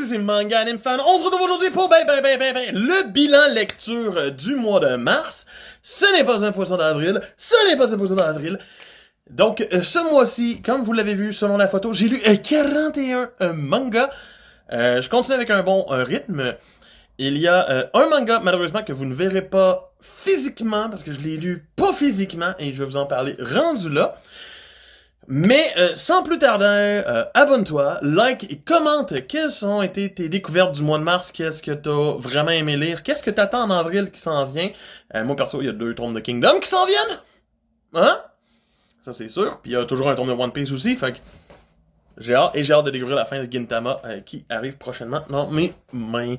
c'est Manga Anime Fan. On se retrouve aujourd'hui pour le bilan lecture du mois de mars. Ce n'est pas un poisson d'avril. Donc, ce mois-ci, comme vous l'avez vu selon la photo, j'ai lu 41 mangas. Je continue avec un bon rythme. Il y a un manga, malheureusement, que vous ne verrez pas physiquement, parce que je l'ai lu pas physiquement, et je vais vous en parler rendu là. Mais sans plus tarder, abonne-toi, like et commente quelles ont été tes découvertes du mois de mars, qu'est-ce que t'as vraiment aimé lire, qu'est-ce que t'attends en avril qui s'en vient. Moi perso, il y a 2 tomes de Kingdom qui s'en viennent, hein? Ça c'est sûr, puis il y a toujours un tome de One Piece aussi, fait que j'ai hâte de découvrir la fin de Gintama qui arrive prochainement dans mes mains.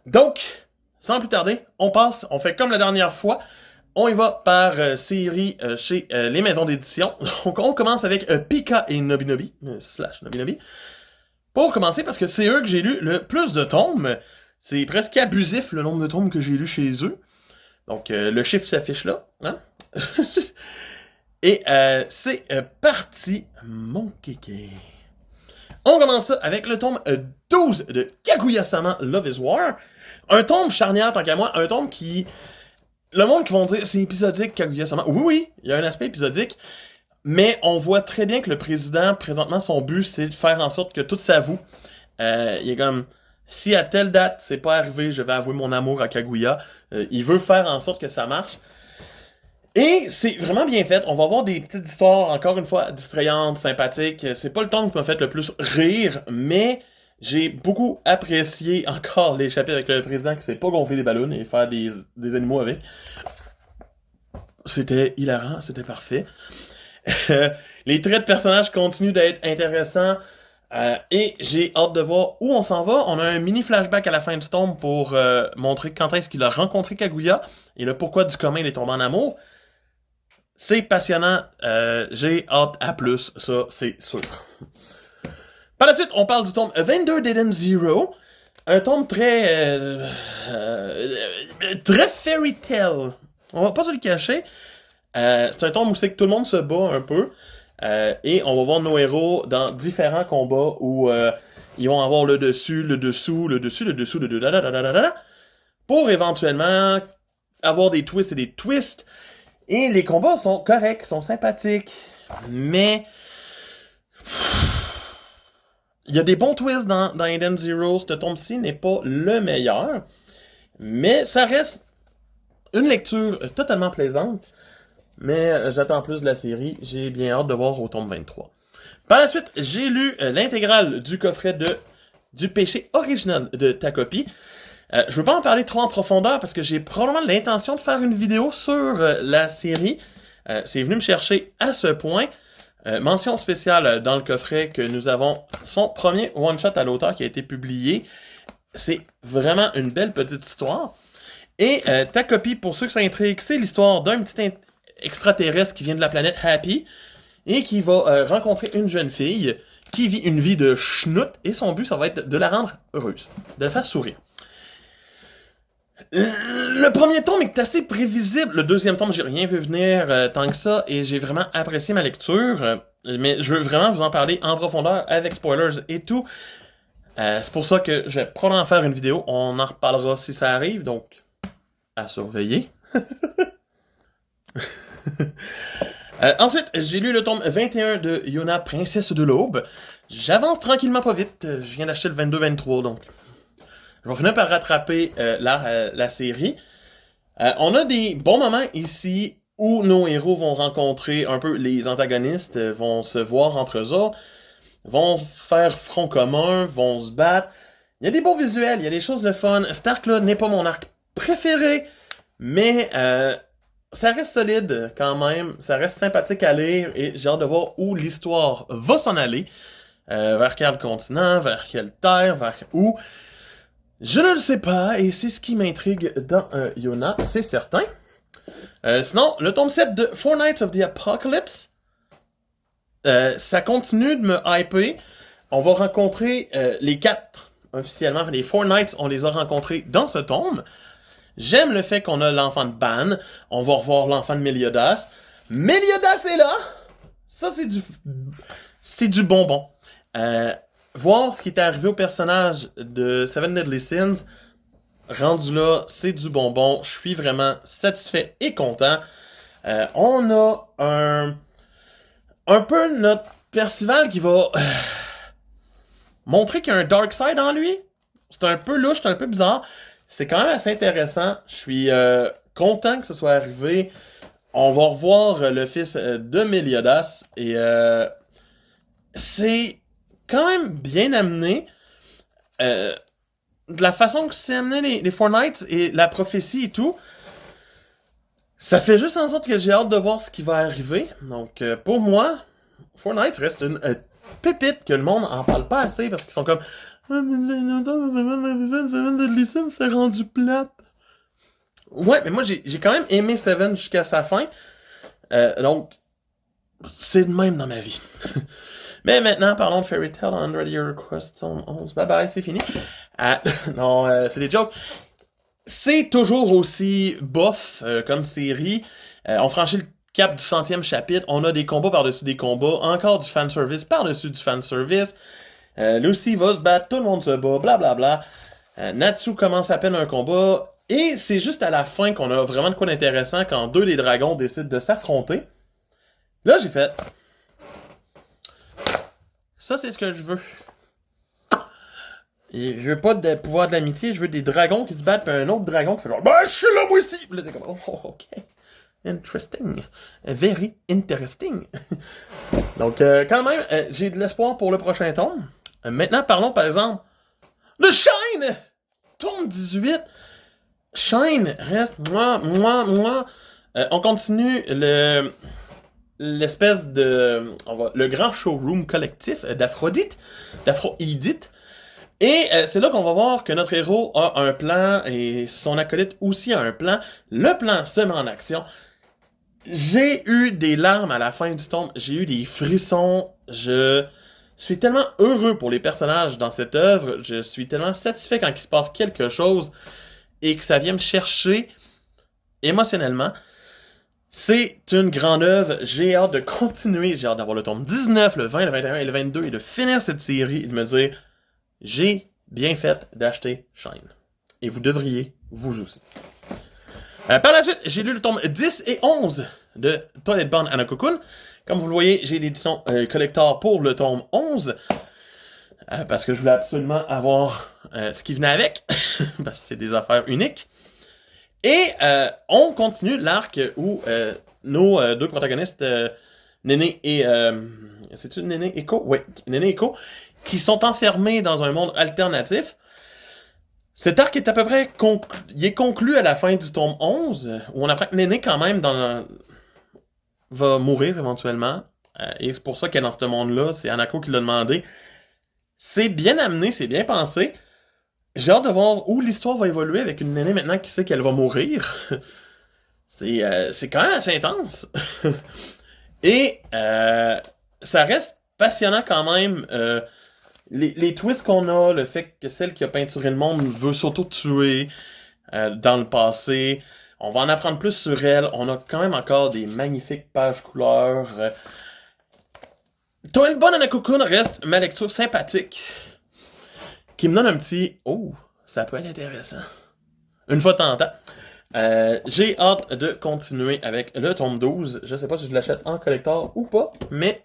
Donc, sans plus tarder, on fait comme la dernière fois. On y va par série chez les maisons d'édition. Donc on commence avec Pika et Nobinobi, /Nobinobi. Pour commencer, parce que c'est eux que j'ai lu le plus de tomes. C'est presque abusif le nombre de tomes que j'ai lu chez eux. Donc le chiffre s'affiche là. Hein? Et c'est parti, mon kéké. On commence ça avec le tome 12 de Kaguya-sama Love is War. Un tome charnière, tant qu'à moi, un tome qui... Le monde qui vont dire c'est épisodique, Kaguya-sama. Oui, il y a un aspect épisodique, mais on voit très bien que le président, présentement, son but, c'est de faire en sorte que tout s'avoue. Il est comme, si à telle date, c'est pas arrivé, je vais avouer mon amour à Kaguya. Il veut faire en sorte que ça marche. Et c'est vraiment bien fait. On va avoir des petites histoires, encore une fois, distrayantes, sympathiques. C'est pas le tome qui m'a fait le plus rire, mais... J'ai beaucoup apprécié encore les chapitres avec le président qui s'est pas gonflé les ballons et faire des animaux avec. C'était hilarant, c'était parfait. Les traits de personnages continuent d'être intéressants et j'ai hâte de voir où on s'en va. On a un mini flashback à la fin du tome pour montrer quand est-ce qu'il a rencontré Kaguya et le pourquoi du commun il est tombé en amour. C'est passionnant, j'ai hâte à plus, ça c'est sûr. Par la suite, on parle du tome 22 d'Eden Zero. Un tome très fairy tale. On va pas se le cacher. C'est un tome où c'est que tout le monde se bat un peu. Et on va voir nos héros dans différents combats où ils vont avoir le dessus, le dessous, pour éventuellement avoir des twists et des twists. Et les combats sont corrects, sont sympathiques. Mais... Il y a des bons twists dans Eden Zero. Ce tome-ci n'est pas le meilleur. Mais ça reste une lecture totalement plaisante. Mais j'attends plus de la série. J'ai bien hâte de voir au tome 23. Par la suite, j'ai lu l'intégrale du coffret du péché original de Takopi. Je veux pas en parler trop en profondeur parce que j'ai probablement l'intention de faire une vidéo sur la série. C'est venu me chercher à ce point. Mention spéciale dans le coffret que nous avons son premier one-shot à l'auteur qui a été publié. C'est vraiment une belle petite histoire. Et Takopi, pour ceux que ça intrigue, c'est l'histoire d'un petit extraterrestre qui vient de la planète Happy et qui va rencontrer une jeune fille qui vit une vie de schnout et son but, ça va être de la rendre heureuse, de la faire sourire. Le premier tome est assez prévisible. Le deuxième tome, j'ai rien vu venir tant que ça et j'ai vraiment apprécié ma lecture. Mais je veux vraiment vous en parler en profondeur avec spoilers et tout. C'est pour ça que je vais probablement faire une vidéo. On en reparlera si ça arrive, donc à surveiller. Ensuite, j'ai lu le tome 21 de Yona, Princesse de l'Aube. J'avance tranquillement pas vite. Je viens d'acheter le 22-23, donc... Je vais finir par rattraper la série. On a des bons moments ici où nos héros vont rencontrer un peu les antagonistes, vont se voir entre eux autres, vont faire front commun, vont se battre. Il y a des beaux visuels, il y a des choses de fun. Cet arc-là n'est pas mon arc préféré, mais ça reste solide quand même. Ça reste sympathique à lire et j'ai hâte de voir où l'histoire va s'en aller. Vers quel continent, vers quelle terre, vers où... Je ne le sais pas, et c'est ce qui m'intrigue dans Yona, c'est certain. Sinon, le tome 7 de Four Knights of the Apocalypse, ça continue de me hyper. On va rencontrer les 4, officiellement, les Four Knights, on les a rencontrés dans ce tome. J'aime le fait qu'on a l'enfant de Ban, on va revoir l'enfant de Meliodas. Meliodas est là! Ça, c'est du bonbon. voir ce qui est arrivé au personnage de Seven Deadly Sins, rendu là, c'est du bonbon. Je suis vraiment satisfait et content. On a un peu notre Percival qui va montrer qu'il y a un dark side en lui. C'est un peu louche, c'est un peu bizarre. C'est quand même assez intéressant. Je suis content que ce soit arrivé. On va revoir le fils de Meliodas et c'est quand même bien amené. De la façon que c'est amené les Four Knights et la prophétie et tout, ça fait juste en sorte que j'ai hâte de voir ce qui va arriver. Donc pour moi, Four Knights reste une pépite que le monde en parle pas assez parce qu'ils sont comme Listen, c'est rendu plate. Ouais, mais moi j'ai quand même aimé Seven jusqu'à sa fin. Donc c'est de même dans ma vie. Mais maintenant, parlons de Fairy Tail 100 Year Quest 11. Bye bye, c'est fini. Non, c'est des jokes. C'est toujours aussi bof comme série. On franchit le cap du 100e chapitre. On a des combats par-dessus des combats. Encore du fanservice par-dessus du fanservice. Lucy va se battre, tout le monde se bat, blablabla. Natsu commence à peine un combat. Et c'est juste à la fin qu'on a vraiment de quoi d'intéressant quand deux des dragons décident de s'affronter. Là, j'ai fait... Ça, c'est ce que je veux. Et je veux pas de pouvoir de l'amitié, je veux des dragons qui se battent, puis un autre dragon qui fait genre, je suis là, moi aussi! Puis là, t'es comme, oh, ok. Interesting. Very interesting. Donc, quand même, j'ai de l'espoir pour le prochain tome. Maintenant, parlons, par exemple, de Shine! Tome 18. Shine reste, on continue l'espèce de... le grand showroom collectif d'Aphrodite. Et c'est là qu'on va voir que notre héros a un plan et son acolyte aussi a un plan. Le plan se met en action. J'ai eu des larmes à la fin du tome. J'ai eu des frissons. Je suis tellement heureux pour les personnages dans cette œuvre. Je suis tellement satisfait quand il se passe quelque chose et que ça vient me chercher émotionnellement. C'est une grande œuvre. J'ai hâte de continuer. J'ai hâte d'avoir le tome 19, le 20, le 21 et le 22 et de finir cette série et de me dire... J'ai bien fait d'acheter Shine. Et vous devriez, vous aussi. Par la suite, j'ai lu le tome 10 et 11 de Toilet Bound Hanako-kun. Comme vous le voyez, j'ai l'édition collector pour le tome 11. Parce que je voulais absolument avoir ce qui venait avec. Parce que c'est des affaires uniques. Et on continue l'arc où nos deux protagonistes, Néné et... c'est-tu Néné et Ko? Oui, Néné et Ko, qui sont enfermés dans un monde alternatif. Cet arc est à peu près il est conclu à la fin du tome 11, où on apprend que Néné, quand même, va mourir éventuellement. Et c'est pour ça qu'elle est dans ce monde-là. C'est Hanako qui l'a demandé. C'est bien amené, c'est bien pensé. J'ai hâte de voir où l'histoire va évoluer avec une Néné maintenant qui sait qu'elle va mourir. C'est quand même assez intense. Et ça reste passionnant quand même. Les twists qu'on a, le fait que celle qui a peinturé le monde veut s'auto-tuer dans le passé, on va en apprendre plus sur elle. On a quand même encore des magnifiques pages couleurs. Toilet Bound Hanako-kun reste ma lecture sympathique, qui me donne un petit « Oh, ça peut être intéressant ». Une fois de temps en temps. J'ai hâte de continuer avec le tome 12. Je sais pas si je l'achète en collector ou pas, mais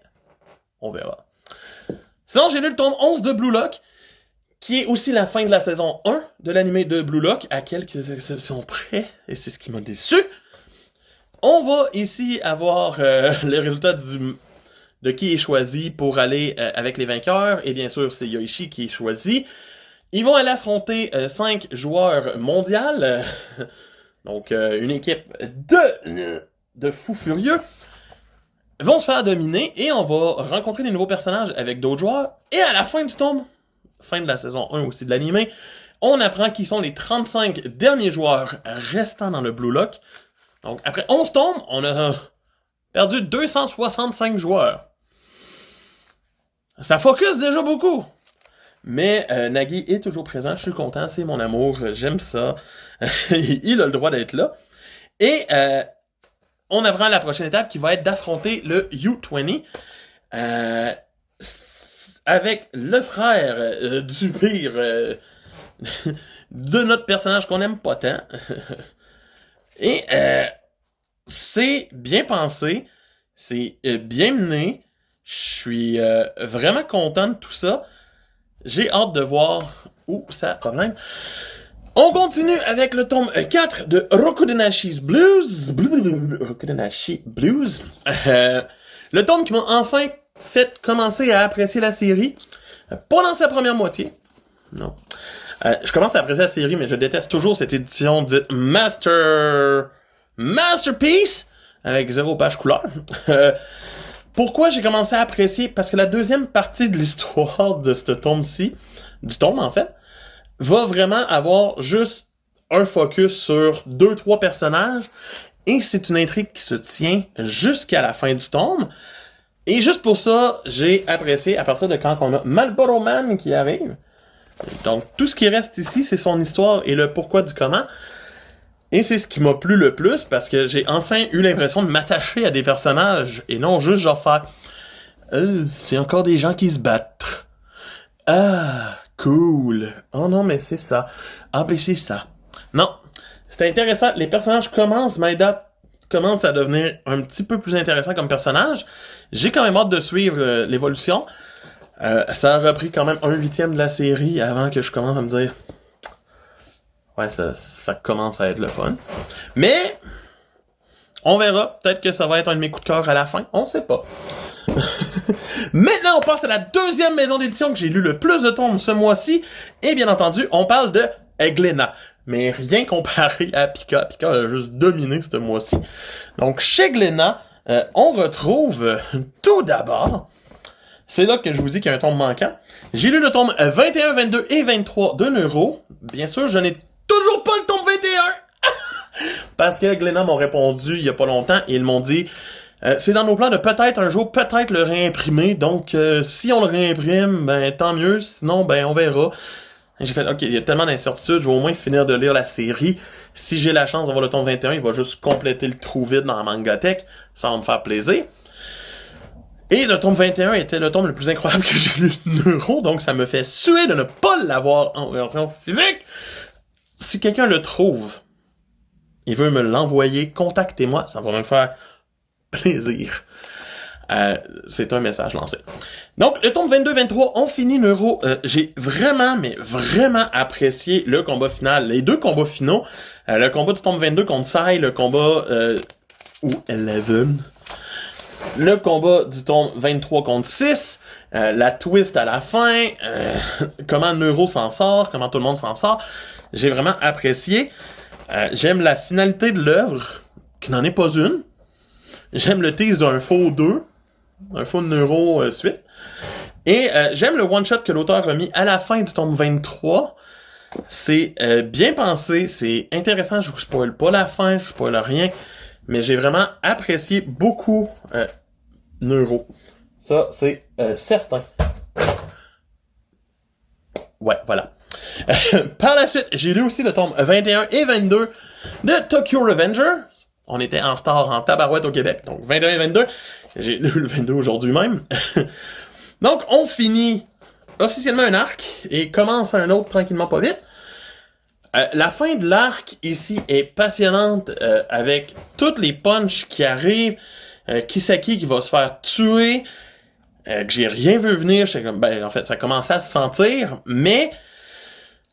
on verra. Sinon, j'ai lu le tome 11 de Blue Lock, qui est aussi la fin de la saison 1 de l'anime de Blue Lock, à quelques exceptions près, et c'est ce qui m'a déçu. On va ici avoir le résultat de qui est choisi pour aller avec les vainqueurs, et bien sûr, c'est Yoichi qui est choisi. Ils vont aller affronter 5 joueurs mondiaux, donc une équipe de fous furieux, vont se faire dominer et on va rencontrer des nouveaux personnages avec d'autres joueurs. Et à la fin du tome, fin de la saison 1 aussi de l'anime, on apprend qui sont les 35 derniers joueurs restants dans le Blue Lock. Donc après 11 tomes, on a perdu 265 joueurs. Ça focus déjà beaucoup. Mais Nagi est toujours présent, je suis content, c'est mon amour, j'aime ça. Il a le droit d'être là. Et on apprend la prochaine étape qui va être d'affronter le U20. avec le frère du pire de notre personnage qu'on aime pas tant. Et c'est bien pensé, c'est bien mené. Je suis vraiment content de tout ça. J'ai hâte de voir où ça problème. On continue avec le tome 4 de Rokudenashi Blues. Rokudenashi Blues. Le tome qui m'a enfin fait commencer à apprécier la série. Pas dans sa première moitié. Non. Je commence à apprécier la série, mais je déteste toujours cette édition dite Masterpiece avec 0 page couleur. Pourquoi j'ai commencé à apprécier? Parce que la deuxième partie de l'histoire de ce tome-ci, du tome en fait, va vraiment avoir juste un focus sur 2-3 personnages, et c'est une intrigue qui se tient jusqu'à la fin du tome. Et juste pour ça, j'ai apprécié à partir de quand on a Marlboro Man qui arrive. Donc tout ce qui reste ici, c'est son histoire et le pourquoi du comment. Et c'est ce qui m'a plu le plus, parce que j'ai enfin eu l'impression de m'attacher à des personnages, et non juste genre faire c'est encore des gens qui se battent. Ah, cool. Oh non, mais c'est ça. Ah, ben c'est ça. Non, c'est intéressant. Les personnages commencent à devenir un petit peu plus intéressants comme personnages. J'ai quand même hâte de suivre l'évolution. Ça a repris quand même 1/8 de la série avant que je commence à me dire... Ouais, ça commence à être le fun. Mais, on verra. Peut-être que ça va être un de mes coups de cœur à la fin. On sait pas. Maintenant, on passe à la deuxième maison d'édition que j'ai lu le plus de tomes ce mois-ci. Et bien entendu, on parle de Glénat. Mais rien comparé à Pika. Pika a juste dominé ce mois-ci. Donc, chez Glénat, on retrouve tout d'abord... C'est là que je vous dis qu'il y a un tome manquant. J'ai lu le tome 21, 22 et 23 de Neuro. Bien sûr, je n'ai toujours pas le tome 21! Parce que Glénat m'ont répondu il y a pas longtemps et ils m'ont dit c'est dans nos plans de peut-être un jour, peut-être le réimprimer. Donc, si on le réimprime, ben tant mieux. Sinon, ben on verra. Et j'ai fait, ok, il y a tellement d'incertitudes, je vais au moins finir de lire la série. Si j'ai la chance d'avoir le tome 21, il va juste compléter le trou vide dans la mangathèque. Ça va me faire plaisir. Et le tome 21 était le tome le plus incroyable que j'ai lu de Neuro, donc ça me fait suer de ne pas l'avoir en version physique. Si quelqu'un le trouve, il veut me l'envoyer, contactez-moi, ça va me faire plaisir. C'est un message lancé. Donc, le tome 22-23, on finit Neuro. J'ai vraiment, mais vraiment apprécié le combat final, les 2 combats finaux. Le combat du tome 22 contre Sai, le combat... ou Eleven... Le combat du tome 23 contre 6, la twist à la fin, comment Neuro s'en sort, comment tout le monde s'en sort. J'ai vraiment apprécié. J'aime la finalité de l'œuvre, qui n'en est pas une. J'aime le tease d'un faux 2, un faux Neuro suite. Et j'aime le one-shot que l'auteur a mis à la fin du tome 23. C'est bien pensé, c'est intéressant, je vous spoil pas la fin, je vous spoil rien. Mais j'ai vraiment apprécié beaucoup Neuro. Ça, c'est certain. Ouais, voilà. Par la suite, j'ai lu aussi le tome 21 et 22 de Tokyo Revengers. On était en retard en tabarouette au Québec. Donc, 21 et 22. J'ai lu le 22 aujourd'hui même. Donc, on finit officiellement un arc et commence un autre tranquillement pas vite. La fin de l'arc ici est passionnante avec toutes les punchs qui arrivent, Kisaki qui va se faire tuer, que j'ai rien vu venir, en fait ça commençait à se sentir, mais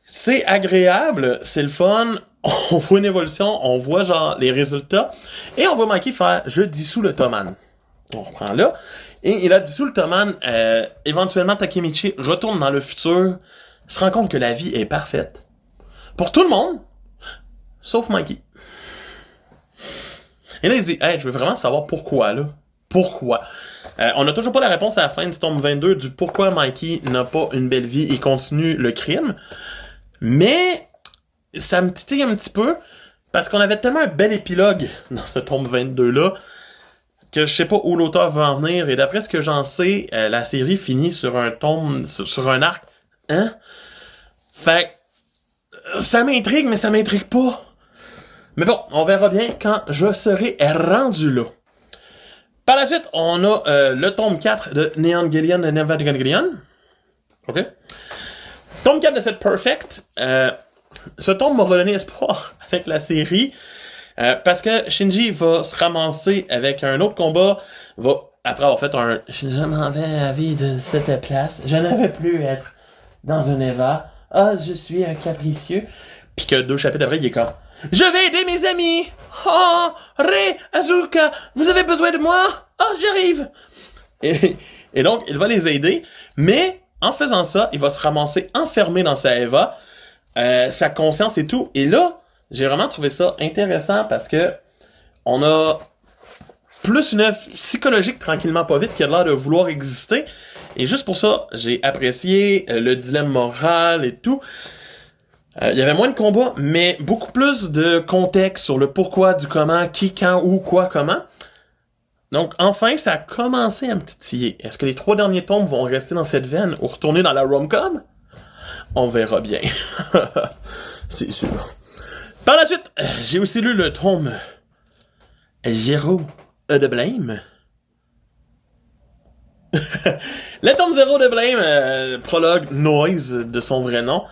c'est agréable, c'est le fun, on voit une évolution, on voit genre les résultats, et on voit Mikey faire « Je dissous le Toman ». On reprend là, et il a dissous le Toman, éventuellement Takemichi retourne dans le futur, se rend compte que la vie est parfaite. Pour tout le monde, sauf Mikey. Et là, il se dit, hey, je veux vraiment savoir pourquoi, là. Pourquoi? On n'a toujours pas la réponse à la fin du tome 22 du pourquoi Mikey n'a pas une belle vie et continue le crime. Mais, ça me titille un petit peu, parce qu'on avait tellement un bel épilogue dans ce tome 22-là, que je sais pas où l'auteur veut en venir, et d'après ce que j'en sais, la série finit sur un tome, sur un arc. Hein? Fait ça m'intrigue, mais ça m'intrigue pas. Mais bon, on verra bien quand je serai rendu là. Par la suite, on a le tome 4 de Neon Geillion et Evangelion. OK? Tome 4 de cette Perfect. Ce tome m'a redonné espoir avec la série. Parce que Shinji va se ramasser avec un autre combat. Après avoir fait un... Je m'en vais à la vie de cette place. Je ne veux plus être dans un Eva. Ah, je suis un capricieux. Puis que 2 chapitres après, il est comme... Je vais aider mes amis! Oh! Rei! Asuka! Vous avez besoin de moi? Oh, j'arrive! Et donc, il va les aider. Mais, en faisant ça, il va se ramasser enfermé dans sa Eva. Sa conscience et tout. Et là, j'ai vraiment trouvé ça intéressant parce que on a plus une œuvre psychologique tranquillement pas vite qui a l'air de vouloir exister. Et juste pour ça, j'ai apprécié le dilemme moral et tout. Il y avait moins de combats, mais beaucoup plus de contexte sur le pourquoi, du comment, qui, quand, où, quoi, comment. Donc, enfin, ça a commencé à me titiller. Est-ce que les 3 derniers tomes vont rester dans cette veine ou retourner dans la rom-com? On verra bien. C'est sûr. Par la suite, j'ai aussi lu le tome Zero de Blame. Le tome 0 de Blame, prologue Noise de son vrai nom.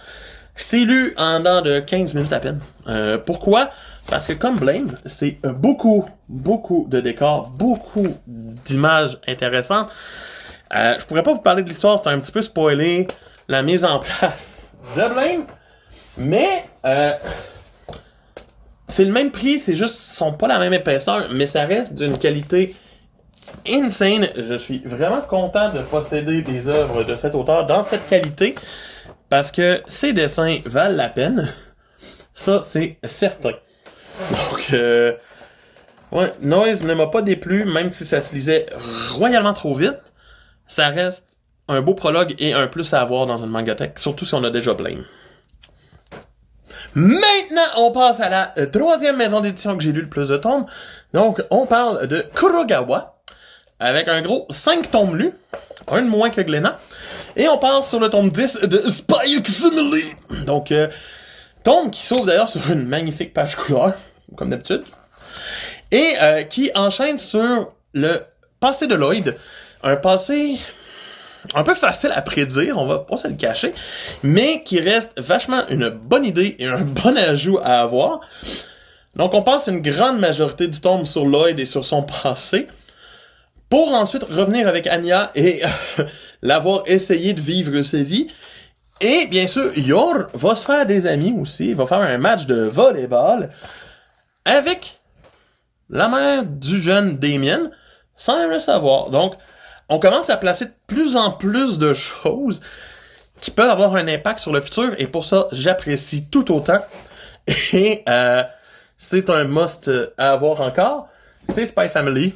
C'est lu en dedans de 15 minutes à peine. Pourquoi? Parce que comme Blame, c'est beaucoup de décors, beaucoup d'images intéressantes. Je pourrais pas vous parler de l'histoire, c'est un petit peu spoilé la mise en place de Blame. Mais c'est le même prix, c'est juste qu'ils sont pas la même épaisseur, mais ça reste d'une qualité insane. Je suis vraiment content de posséder des œuvres de cet auteur dans cette qualité. Parce que ces dessins valent la peine. Ça, c'est certain. Donc, ouais, Noise ne m'a pas déplu, même si ça se lisait royalement trop vite. Ça reste un beau prologue et un plus à avoir dans une mangatech, surtout si on a déjà Blame. Maintenant, on passe à la 3e maison d'édition que j'ai lu le plus de tomes. Donc, on parle de Kurogawa, avec un gros 5 tomes lus, un de moins que Glénat. Et on part sur le tome 10 de Spy X Family. Donc, tome qui s'ouvre d'ailleurs sur une magnifique page couleur, comme d'habitude. Et qui enchaîne sur le passé de Lloyd. Un passé un peu facile à prédire, on va pas se le cacher, mais qui reste vachement une bonne idée et un bon ajout à avoir. Donc, on passe une grande majorité du tome sur Lloyd et sur son passé, pour ensuite revenir avec Anya et l'avoir essayé de vivre sa vie. Et bien sûr, Yor va se faire des amis aussi. Il va faire un match de volleyball avec la mère du jeune Damien, sans même le savoir. Donc, on commence à placer de plus en plus de choses qui peuvent avoir un impact sur le futur. Et pour ça, j'apprécie tout autant. Et c'est un must à avoir encore. C'est Spy Family.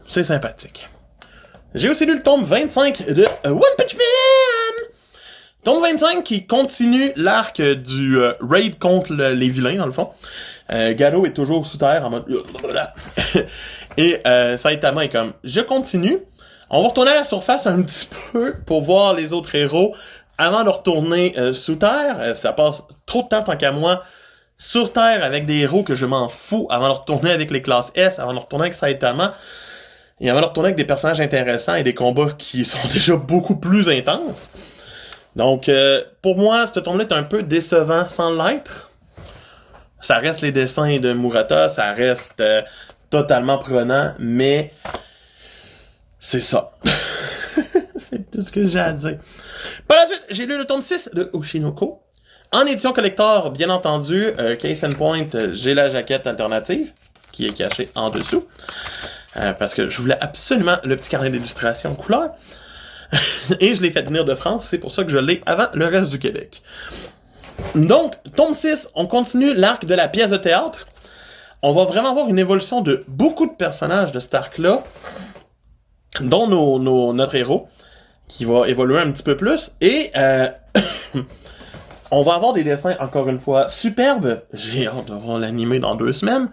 C'est sympathique. J'ai aussi lu le tome 25 de One Punch Man! Tome 25 qui continue l'arc du raid contre les vilains, dans le fond. Garo est toujours sous terre en mode... Et Saitama est comme... Je continue. On va retourner à la surface un petit peu pour voir les autres héros avant de retourner sous terre. Ça passe trop de temps tant qu'à moi sur terre avec des héros que je m'en fous avant de retourner avec les classes S, avant de retourner avec Saitama. Et avant de retourner avec des personnages intéressants et des combats qui sont déjà beaucoup plus intenses. Donc, pour moi, ce tome-là est un peu décevant sans l'être. Ça reste les dessins de Murata, ça reste totalement prenant, mais c'est ça. C'est tout ce que j'ai à dire. Par la suite, j'ai lu le tome 6 de Oshinoko. En édition collector, bien entendu, case in point, j'ai la jaquette alternative, qui est cachée en dessous. Parce que je voulais absolument le petit carnet d'illustration couleur. Et je l'ai fait venir de France, c'est pour ça que je l'ai avant le reste du Québec. Donc, tome 6, on continue l'arc de la pièce de théâtre. On va vraiment voir une évolution de beaucoup de personnages de cet arc-là, dont notre héros, qui va évoluer un petit peu plus. Et on va avoir des dessins, encore une fois, superbes. J'ai hâte de voir l'animé dans 2 semaines.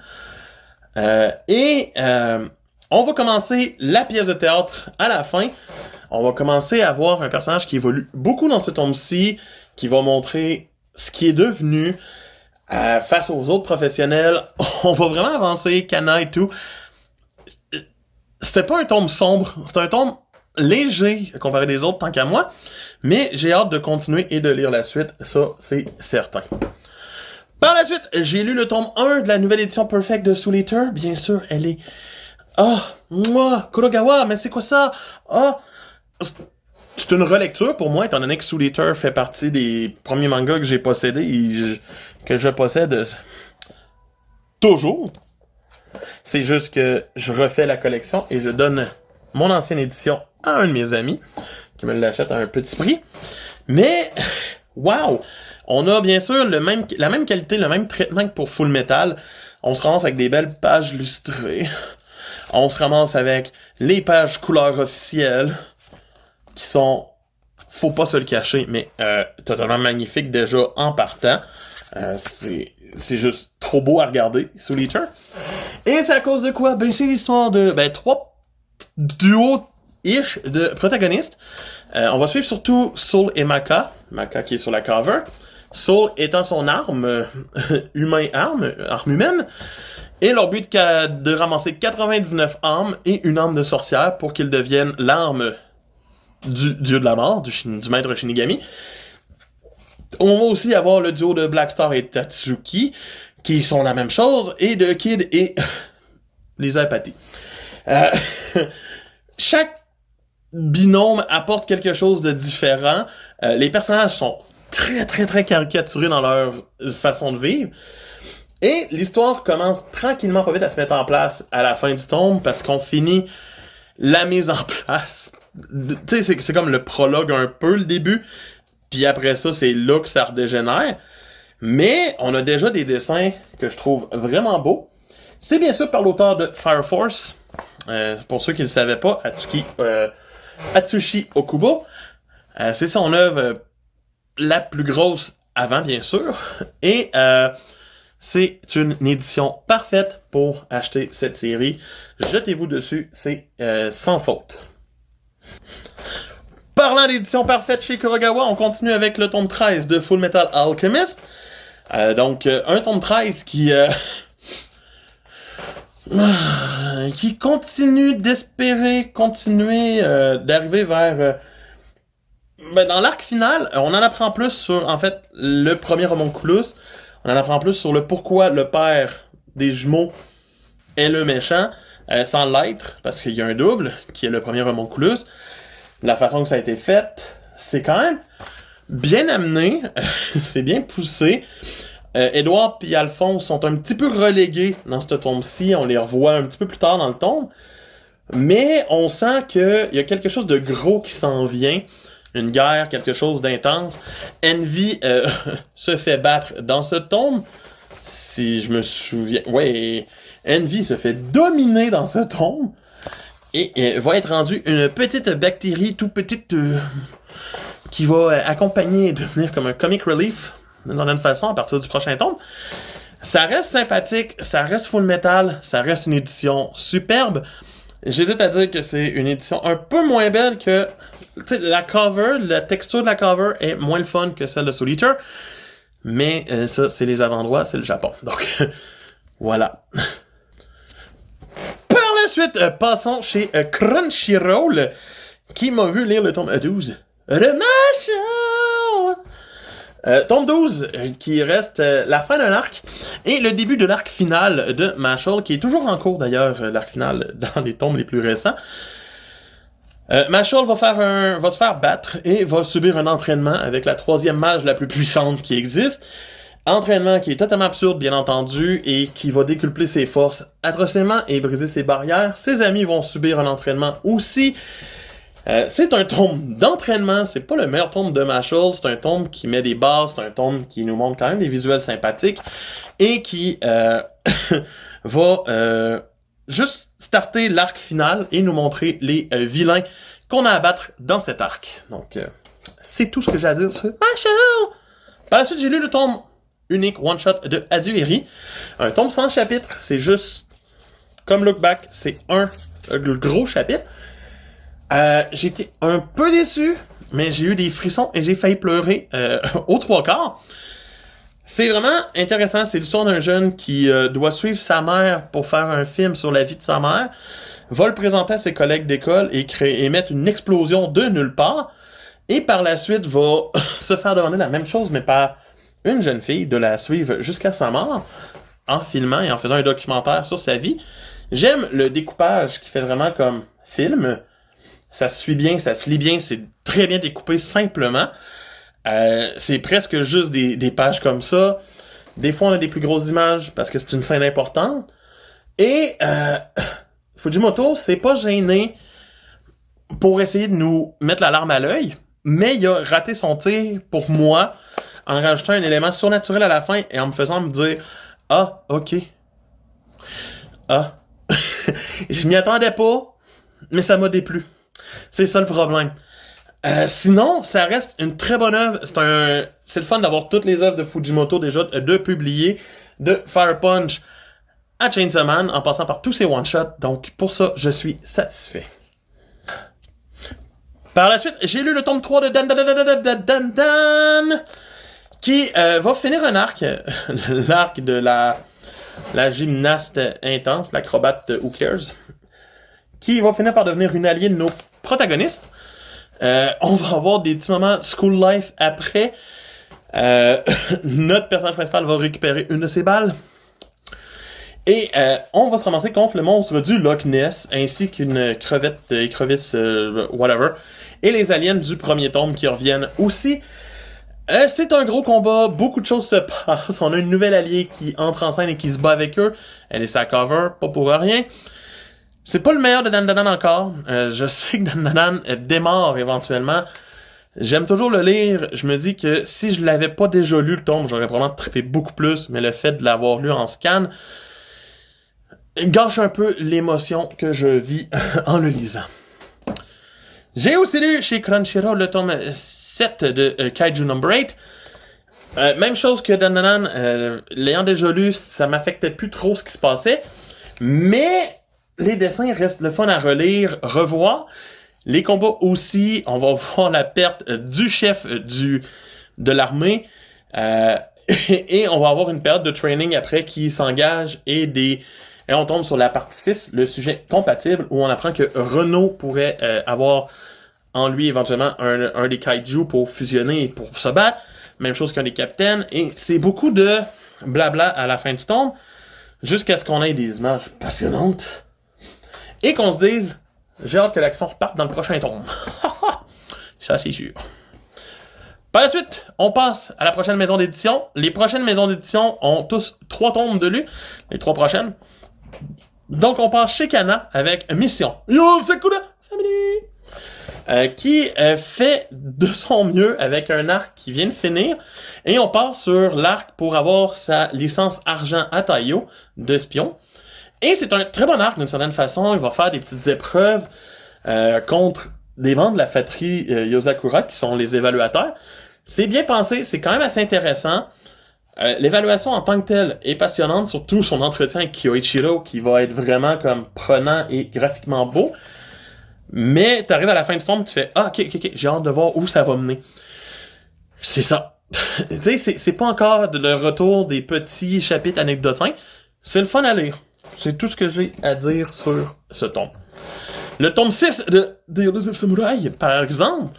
On va commencer la pièce de théâtre à la fin. On va commencer à voir un personnage qui évolue beaucoup dans ce tome-ci, qui va montrer ce qui est devenu face aux autres professionnels. On va vraiment avancer, Kana et tout. C'était pas un tome sombre, c'était un tome léger comparé des autres tant qu'à moi, Mais j'ai hâte de continuer et de lire la suite, ça c'est certain. Par la suite, j'ai lu le tome 1 de la nouvelle édition Perfect de Soul Eater. Bien sûr, elle est... moi, Kurogawa, mais c'est quoi ça? C'est une relecture pour moi, étant donné que Soul Eater fait partie des premiers mangas que j'ai possédés et que je possède toujours. C'est juste que je refais la collection et je donne mon ancienne édition à un de mes amis qui me l'achète à un petit prix. Mais, wow! On a bien sûr la même qualité, le même traitement que pour Full Metal. On se ramasse avec des belles pages lustrées. On se ramasse avec les pages couleurs officielles qui sont, faut pas se le cacher, mais totalement magnifiques déjà en partant. C'est juste trop beau à regarder, Soul Eater. Et c'est à cause de quoi? Ben c'est l'histoire de 3 duos-ish de protagonistes. On va suivre surtout Soul et Maka. Maka qui est sur la cover. Soul étant son arme, arme humaine, et leur but de ramasser 99 âmes et une âme de sorcière pour qu'ils deviennent l'arme du dieu de la mort, du maître Shinigami. On va aussi avoir le duo de Black Star et Tatsuki, qui sont la même chose, et de Kid et les apathies. Chaque binôme apporte quelque chose de différent. Les personnages sont très, très, très caricaturés dans leur façon de vivre. Et l'histoire commence tranquillement pas vite à se mettre en place à la fin du tome parce qu'on finit la mise en place. Tu sais, c'est comme le prologue un peu, le début. Puis après ça, c'est là que ça redégénère. Mais on a déjà des dessins que je trouve vraiment beaux. C'est bien sûr par l'auteur de Fire Force. Pour ceux qui ne le savaient pas, Atsushi Okubo. C'est son œuvre la plus grosse avant, bien sûr. Et c'est une édition parfaite pour acheter cette série. Jetez-vous dessus, c'est sans faute. Parlant d'édition parfaite chez Kurogawa, on continue avec le tome 13 de Full Metal Alchemist. Donc, un tome 13 qui continue d'espérer continuer d'arriver vers... dans l'arc final, on en apprend plus sur, en fait, le premier homunculus. On en apprend plus sur le pourquoi le père des jumeaux est le méchant, sans l'être, parce qu'il y a un double, qui est le premier homunculus. La façon que ça a été fait, c'est quand même bien amené, c'est bien poussé. Edouard et Alphonse sont un petit peu relégués dans ce tome-ci, on les revoit un petit peu plus tard dans le tome, mais on sent qu'il y a quelque chose de gros qui s'en vient, une guerre, quelque chose d'intense. Envy se fait battre dans ce tome, si je me souviens, Envy se fait dominer dans ce tome, et va être rendue une petite bactérie tout petite qui va accompagner et devenir comme un comic relief d'une certaine façon à partir du prochain tome. Ça reste sympathique, ça reste Full Metal, ça reste une édition superbe. J'hésite à dire que c'est une édition un peu moins belle que... Tu sais, la cover, la texture de la cover est moins le fun que celle de Soul Eater. Mais ça, c'est les avant-droits, c'est le Japon. Donc, voilà. Par la suite, passons chez Crunchyroll, qui m'a vu lire le tome 12. Tome 12, qui reste la fin d'un arc, et le début de l'arc final de Mashle, qui est toujours en cours d'ailleurs, l'arc final dans les tomes les plus récents. Mashle va se faire battre et va subir un entraînement avec la 3e mage la plus puissante qui existe. Entraînement qui est totalement absurde, bien entendu, et qui va décupler ses forces atrocement et briser ses barrières. Ses amis vont subir un entraînement aussi. C'est un tome d'entraînement, c'est pas le meilleur tome de Mashle, c'est un tome qui met des bases, c'est un tome qui nous montre quand même des visuels sympathiques, et qui va juste starter l'arc final et nous montrer les vilains qu'on a à battre dans cet arc. Donc, c'est tout ce que j'ai à dire sur Mashle. Par la suite, j'ai lu le tome unique one-shot de Adieu Eri. Un tome sans chapitre, c'est juste comme Look Back, c'est un gros chapitre. J'étais un peu déçu, mais j'ai eu des frissons et j'ai failli pleurer aux 3/4. C'est vraiment intéressant, c'est l'histoire d'un jeune qui doit suivre sa mère pour faire un film sur la vie de sa mère, va le présenter à ses collègues d'école et mettre une explosion de nulle part, Et par la suite, va se faire demander la même chose, mais par une jeune fille, de la suivre jusqu'à sa mort, en filmant et en faisant un documentaire sur sa vie. J'aime le découpage qui fait vraiment comme film. Ça se suit bien, ça se lit bien, c'est très bien découpé simplement. C'est presque juste des pages comme ça. Des fois, on a des plus grosses images parce que c'est une scène importante. Et Fujimoto s'est pas gêné pour essayer de nous mettre la larme à l'œil, mais il a raté son tir pour moi en rajoutant un élément surnaturel à la fin et en me faisant me dire « Ah, ok. Ah. » Je m'y attendais pas, mais ça m'a déplu. C'est ça le problème. Sinon, ça reste une très bonne œuvre. C'est le fun d'avoir toutes les œuvres de Fujimoto déjà de publier, de Fire Punch à Chainsaw Man, en passant par tous ses one-shots. Donc, pour ça, je suis satisfait. Par la suite, j'ai lu le tome 3 de Dan, qui va finir un arc, l'arc de la gymnaste intense, l'acrobate Who Cares, qui va finir par devenir une alliée de nos protagonistes. On va avoir des petits moments school life après. Notre personnage principal va récupérer une de ses balles. Et on va se ramasser contre le monstre du Loch Ness, ainsi qu'une crevette, écrevisse, whatever. Et les aliens du premier tome qui reviennent aussi. C'est un gros combat, beaucoup de choses se passent. On a une nouvelle alliée qui entre en scène et qui se bat avec eux. Elle est sa cover, pas pour rien. C'est pas le meilleur de Dan encore. Je sais que Dan démarre éventuellement. J'aime toujours le lire. Je me dis que si je l'avais pas déjà lu le tome, j'aurais vraiment trippé beaucoup plus. Mais le fait de l'avoir lu en scan gâche un peu l'émotion que je vis en le lisant. J'ai aussi lu chez Crunchyroll le tome 7 de Kaiju Number 8. Même chose que Dan, l'ayant déjà lu, ça m'affectait plus trop ce qui se passait. Mais les dessins restent le fun à relire, revoir. Les combats aussi, on va voir la perte du chef de l'armée. Et on va avoir une période de training après qui s'engage et on tombe sur la partie 6, le sujet compatible, où on apprend que Renault pourrait avoir en lui éventuellement un des kaiju pour fusionner et pour se battre. Même chose qu'un des capitaines. Et c'est beaucoup de blabla à la fin du tome, jusqu'à ce qu'on ait des images passionnantes. Et qu'on se dise, j'ai hâte que l'action reparte dans le prochain tome. Ça, c'est sûr. Par la suite, on passe à la prochaine maison d'édition. Les prochaines maisons d'édition ont tous 3 tomes de lus. Les 3 prochaines. Donc, on passe chez Kana avec Mission Yo Sakura Family, qui fait de son mieux avec un arc qui vient de finir. Et on part sur l'arc pour avoir sa licence argent à Taiyo d'espion. Et c'est un très bon arc d'une certaine façon. Il va faire des petites épreuves contre des membres de la fratrie Yozakura qui sont les évaluateurs. C'est bien pensé, c'est quand même assez intéressant. L'évaluation en tant que telle est passionnante, surtout son entretien avec Kyoichiro qui va être vraiment comme prenant et graphiquement beau. Mais t'arrives à la fin du tome, tu fais ah ok, j'ai hâte de voir où ça va mener. C'est ça. Tu sais, c'est pas encore le retour des petits chapitres anecdotins. C'est le fun à lire. C'est tout ce que j'ai à dire sur ce tome. Le tome 6 de The Elusive Samurai, par exemple,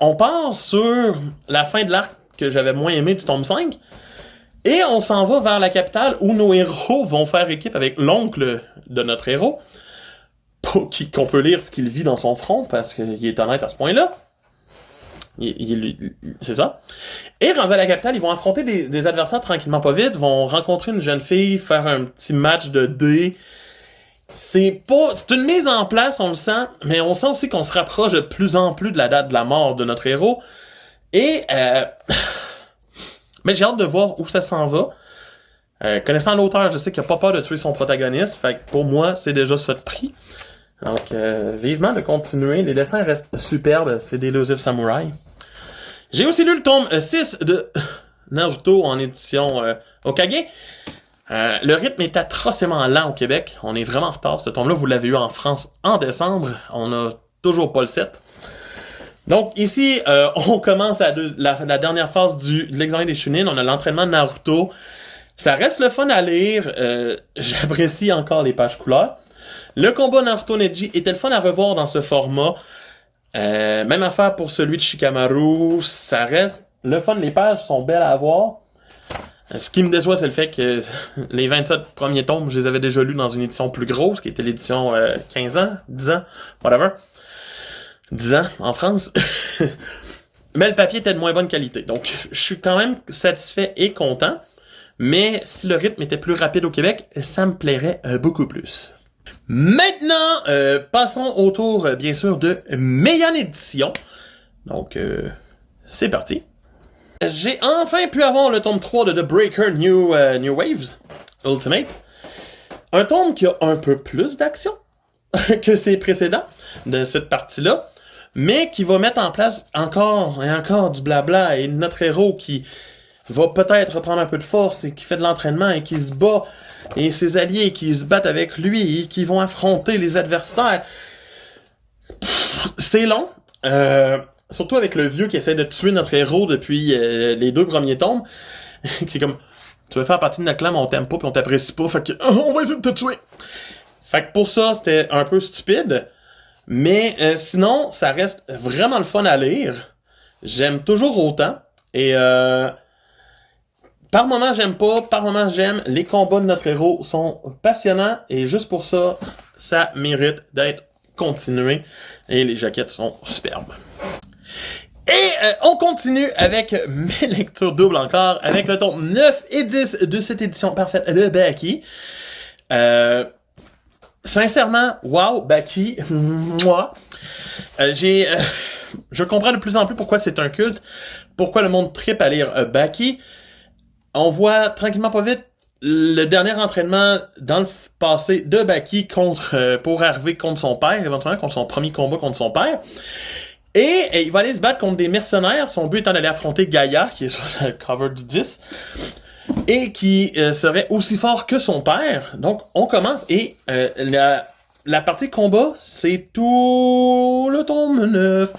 on part sur la fin de l'arc que j'avais moins aimé du tome 5, et on s'en va vers la capitale où nos héros vont faire équipe avec l'oncle de notre héros, qu'on peut lire ce qu'il vit dans son front, parce qu'il est honnête à ce point-là. C'est ça. Et rendus à la capitale, ils vont affronter des adversaires tranquillement pas vite, vont rencontrer une jeune fille, faire un petit match de dés. C'est une mise en place, on le sent, mais on sent aussi qu'on se rapproche de plus en plus de la date de la mort de notre héros. Et mais j'ai hâte de voir où ça s'en va. Connaissant l'auteur, je sais qu'il a pas peur de tuer son protagoniste, fait que pour moi, c'est déjà ça de prix. Donc, vivement de continuer. Les dessins restent superbes, c'est des Elusive Samurai. J'ai aussi lu le tome 6 de Naruto en édition Okage. Le rythme est atrocement lent au Québec. On est vraiment en retard. Ce tome-là, vous l'avez eu en France en décembre. On n'a toujours pas le 7. Donc ici, on commence la dernière phase de l'examen des Chunin. On a l'entraînement de Naruto. Ça reste le fun à lire. J'apprécie encore les pages couleurs. Le combat Naruto Neji était le fun à revoir dans ce format. Même affaire pour celui de Shikamaru, ça reste le fun, les pages sont belles à voir. Ce qui me déçoit, c'est le fait que les 27 premiers tomes, je les avais déjà lus dans une édition plus grosse, qui était l'édition 15 ans, 10 ans, whatever. 10 ans en France. Mais le papier était de moins bonne qualité. Donc, je suis quand même satisfait et content. Mais si le rythme était plus rapide au Québec, ça me plairait beaucoup plus. Maintenant, passons au tour, bien sûr, de Meian Édition. Donc, c'est parti. J'ai enfin pu avoir le tome 3 de The Breaker New Waves Ultimate. Un tome qui a un peu plus d'action que ses précédents de cette partie-là, mais qui va mettre en place encore et encore du blabla et notre héros qui va peut-être reprendre un peu de force et qui fait de l'entraînement et qui se bat et ses alliés qui se battent avec lui et qui vont affronter les adversaires. C'est long. Surtout avec le vieux qui essaie de tuer notre héros depuis les 2 premiers tomes. C'est comme, tu veux faire partie de notre clan, mais on t'aime pas pis on t'apprécie pas, fait que on va essayer de te tuer. Fait que pour ça, c'était un peu stupide. Mais sinon, ça reste vraiment le fun à lire. J'aime toujours autant. Et par moments, j'aime pas, par moments, j'aime. Les combats de notre héros sont passionnants. Et juste pour ça, ça mérite d'être continué. Et les jaquettes sont superbes. Et on continue avec mes lectures doubles encore, avec le tome 9 et 10 de cette édition parfaite de Baki. Sincèrement, wow, Baki, moi, je comprends de plus en plus pourquoi c'est un culte, pourquoi le monde trippe à lire Baki. On voit tranquillement pas vite le dernier entraînement dans le passé de Baki pour arriver contre son père, éventuellement contre son premier combat contre son père. Et il va aller se battre contre des mercenaires. Son but étant d'aller affronter Gaïa, qui est sur le cover du 10, et qui serait aussi fort que son père. Donc, on commence, et la partie combat, c'est tout le tome 9.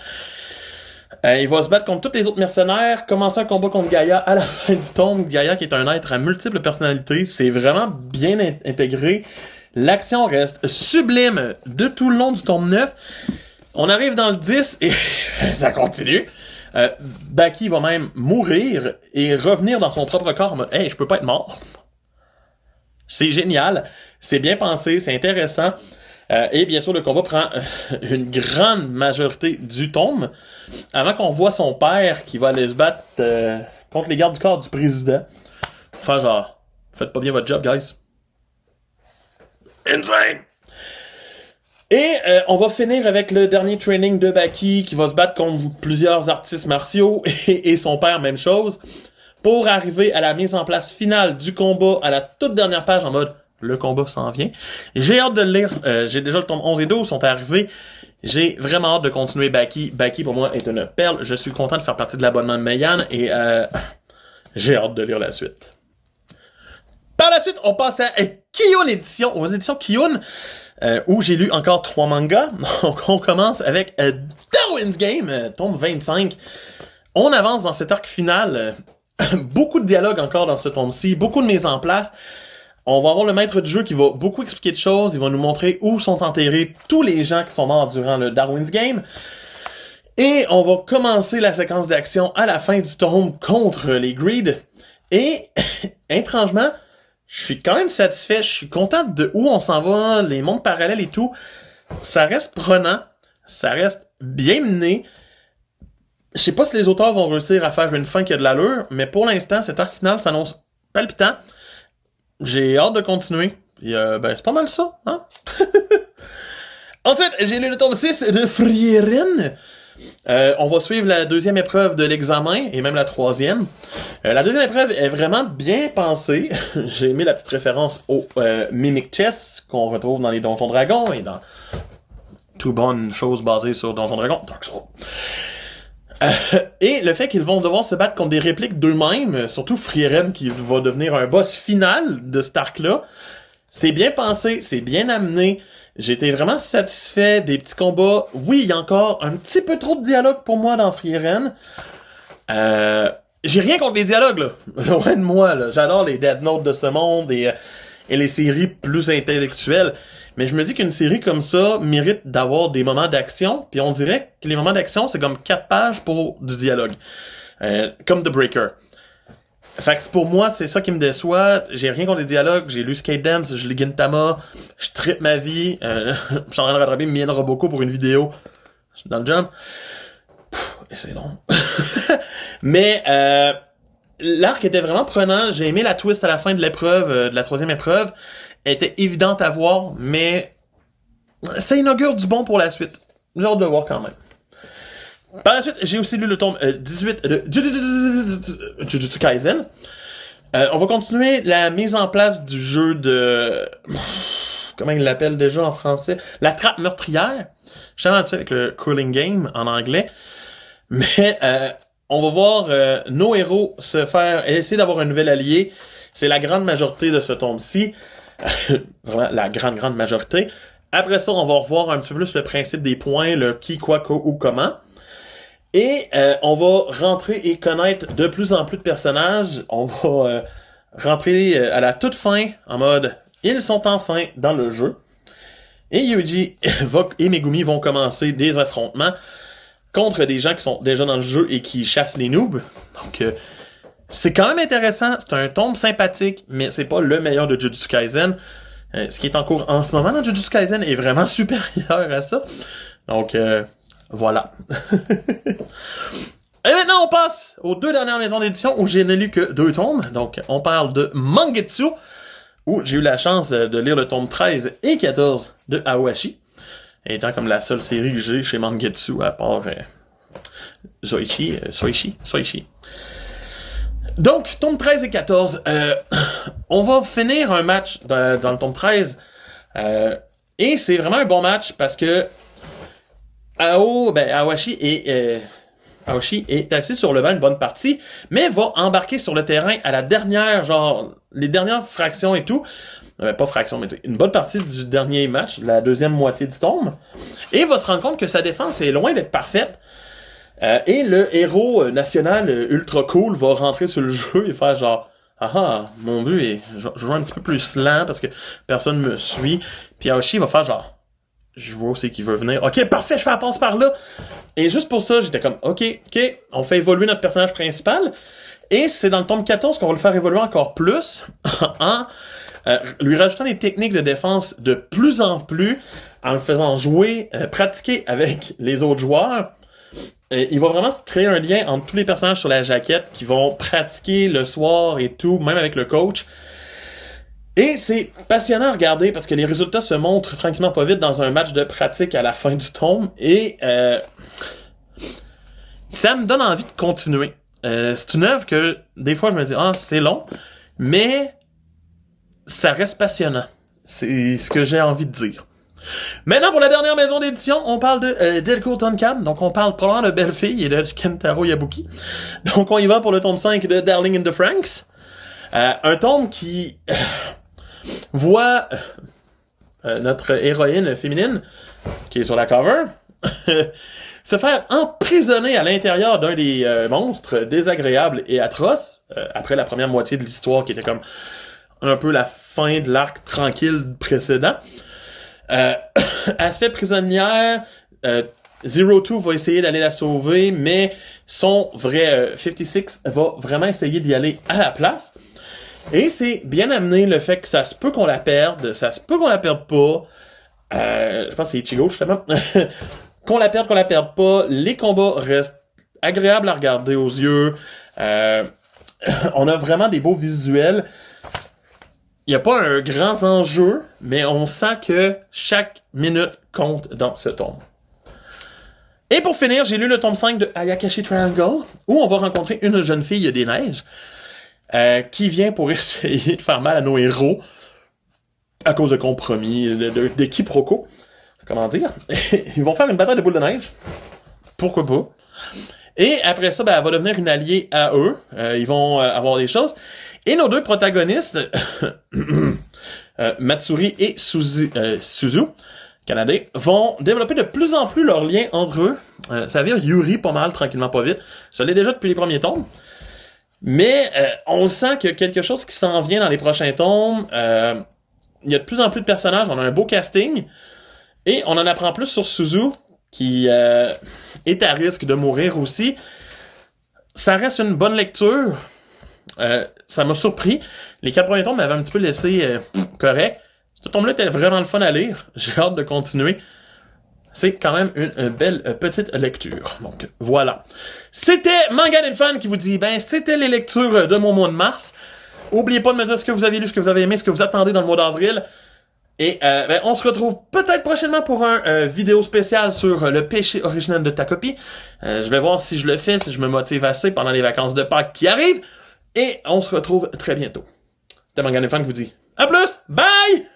Il va se battre contre tous les autres mercenaires, commencer un combat contre Gaïa à la fin du tome. Gaïa, qui est un être à multiples personnalités, c'est vraiment bien intégré. L'action reste sublime de tout le long du tome 9. On arrive dans le 10 et ça continue. Baki va même mourir et revenir dans son propre corps en mode « Hey, je peux pas être mort. » C'est génial, c'est bien pensé, c'est intéressant. Et bien sûr, le combat prend une grande majorité du tome avant qu'on voit son père qui va aller se battre contre les gardes du corps du président. Enfin genre, faites pas bien votre job, guys. Insane! Et on va finir avec le dernier training de Baki qui va se battre contre plusieurs artistes martiaux et son père, même chose, pour arriver à la mise en place finale du combat à la toute dernière page en mode « Le combat s'en vient ». J'ai hâte de le lire. J'ai déjà le tome 11 et 12 sont arrivés. J'ai vraiment hâte de continuer Baki. Baki, pour moi, est une perle. Je suis content de faire partie de l'abonnement de Meian et j'ai hâte de lire la suite. Par la suite, on passe à Kiyun Édition, aux éditions Kiyun. Où j'ai lu encore 3 mangas. Donc on commence avec Darwin's Game, tome 25. On avance dans cet arc final. Beaucoup de dialogues encore dans ce tome-ci, beaucoup de mise en place. On va avoir le maître du jeu qui va beaucoup expliquer de choses. Il va nous montrer où sont enterrés tous les gens qui sont morts durant le Darwin's Game. Et on va commencer la séquence d'action à la fin du tome contre les Greed. Et étrangement, je suis quand même satisfait, je suis content de où on s'en va, les mondes parallèles et tout. Ça reste prenant, ça reste bien mené. Je sais pas si les auteurs vont réussir à faire une fin qui a de l'allure, mais pour l'instant, cet arc final s'annonce palpitant. J'ai hâte de continuer. Et c'est pas mal ça, hein? En fait, j'ai lu le tome 6 de Frieren. On va suivre la deuxième épreuve de l'examen et même la troisième. La deuxième épreuve est vraiment bien pensée. J'ai aimé la petite référence au Mimic Chess qu'on retrouve dans les Donjons Dragons et dans tout bonnes choses basées sur Donjons Dragons, Dark Souls. Et le fait qu'ils vont devoir se battre contre des répliques d'eux-mêmes, surtout Frieren qui va devenir un boss final de cet arc-là, c'est bien pensé, c'est bien amené. J'ai été vraiment satisfait des petits combats. Oui, il y a encore un petit peu trop de dialogue pour moi dans Frieren. J'ai rien contre les dialogues, là. Loin de moi, là. J'adore les Death Note de ce monde et les séries plus intellectuelles. Mais je me dis qu'une série comme ça mérite d'avoir des moments d'action, puis on dirait que les moments d'action, c'est comme 4 pages pour du dialogue. Comme The Breaker. Fait que pour moi, c'est ça qui me déçoit. J'ai rien contre les dialogues. J'ai lu Skate Dance, je lis Gintama, je trippe ma vie. Je suis en train de rattraper Mien Roboko pour une vidéo. Je suis dans le jump. Et c'est long. Mais l'arc était vraiment prenant. J'ai aimé la twist à la fin de l'épreuve, de la 3e épreuve. Elle était évidente à voir, mais ça inaugure du bon pour la suite. J'ai hâte de voir quand même. Par la suite, j'ai aussi lu le tome 18 de Jujutsu Kaisen. On va continuer la mise en place du jeu de... Comment il l'appelle déjà en français? La trappe meurtrière. Je suis habitué avec le Cooling Game en anglais. Mais on va voir nos héros essayer d'avoir un nouvel allié. C'est la grande majorité de ce tome-ci. Vraiment, la grande majorité. Après ça, on va revoir un petit peu plus le principe des points, le qui, quoi, où, comment. Et on va rentrer et connaître de plus en plus de personnages. On va rentrer à la toute fin en mode ils sont enfin dans le jeu. Et Yuji et Megumi vont commencer des affrontements contre des gens qui sont déjà dans le jeu et qui chassent les noobs. Donc c'est quand même intéressant. C'est un tome sympathique, mais c'est pas le meilleur de Jujutsu Kaisen. Ce qui est en cours en ce moment dans Jujutsu Kaisen est vraiment supérieur à ça. Donc voilà. Et maintenant, on passe aux 2 dernières maisons d'édition où j'ai n'ai lu que 2 tomes. Donc, on parle de Mangetsu, où j'ai eu la chance de lire le tome 13 et 14 de Aoashi, étant comme la seule série que j'ai chez Mangetsu, à part Soichi. Donc, tome 13 et 14, on va finir un match dans le tome 13, et c'est vraiment un bon match parce que Aoshi est assis sur le banc une bonne partie, mais va embarquer sur le terrain à la dernière, les dernières fractions et tout. Pas fractions, mais une bonne partie du dernier match, la deuxième moitié du tome. Et va se rendre compte que sa défense est loin d'être parfaite. Et le héros national ultra cool va rentrer sur le jeu et faire genre mon but je joue un petit peu plus lent parce que personne me suit. Puis Aoshi va faire genre je vois aussi qu'il veut venir. Ok, parfait, je fais la passe par là. Et juste pour ça, j'étais comme, ok, on fait évoluer notre personnage principal. Et c'est dans le tome 14 qu'on va le faire évoluer encore plus en lui rajoutant des techniques de défense de plus en plus, en le faisant jouer, pratiquer avec les autres joueurs. Il va vraiment se créer un lien entre tous les personnages sur la jaquette qui vont pratiquer le soir et tout, même avec le coach. Et c'est passionnant à regarder parce que les résultats se montrent tranquillement pas vite dans un match de pratique à la fin du tome. Et ça me donne envie de continuer. C'est une œuvre que des fois je me dis c'est long, mais ça reste passionnant. C'est ce que j'ai envie de dire. Maintenant, pour la dernière maison d'édition, on parle de Delco Tonkam. Donc, on parle probablement de Belle-Fille et de Kentaro Yabuki. Donc, on y va pour le tome 5 de Darling in the Franxx. Un tome qui voit notre héroïne féminine, qui est sur la cover, se faire emprisonner à l'intérieur d'un des monstres désagréables et atroces, après la première moitié de l'histoire qui était comme un peu la fin de l'arc tranquille précédent. Elle se fait prisonnière, Zero Two va essayer d'aller la sauver, mais son vrai 56 va vraiment essayer d'y aller à la place. Et c'est bien amené le fait que ça se peut qu'on la perde, ça se peut qu'on la perde pas. Je pense que c'est Ichigo, justement. qu'on la perde pas. Les combats restent agréables à regarder aux yeux. On a vraiment des beaux visuels. Il n'y a pas un grand enjeu, mais on sent que chaque minute compte dans ce tome. Et pour finir, j'ai lu le tome 5 de Ayakashi Triangle, où on va rencontrer une jeune fille des neiges qui vient pour essayer de faire mal à nos héros à cause de compromis, de quiproquos. Comment dire? Ils vont faire une bataille de boules de neige. Pourquoi pas? Et après ça, elle va devenir une alliée à eux. Ils vont avoir des choses. Et nos 2 protagonistes, Matsuri et Suzu, Canadien, vont développer de plus en plus leur lien entre eux. Ça vient Yuri pas mal, tranquillement pas vite. Ça l'est déjà depuis les premiers tomes. Mais on sent qu'il y a quelque chose qui s'en vient dans les prochains tomes. il y a de plus en plus de personnages, on a un beau casting, et on en apprend plus sur Suzu, qui est à risque de mourir aussi. Ça reste une bonne lecture. Ça m'a surpris. Les 4 premiers tomes m'avaient un petit peu laissé correct. Ce tome-là était vraiment le fun à lire. J'ai hâte de continuer. C'est quand même une belle petite lecture. Donc, voilà. C'était Manga Fan qui vous dit, c'était les lectures de mon mois de mars. Oubliez pas de me dire ce que vous avez lu, ce que vous avez aimé, ce que vous attendez dans le mois d'avril. Et on se retrouve peut-être prochainement pour un vidéo spécial sur le péché originel de ta copie. Je vais voir si je le fais, si je me motive assez pendant les vacances de Pâques qui arrivent. Et on se retrouve très bientôt. C'était Manga Fan qui vous dit, à plus! Bye!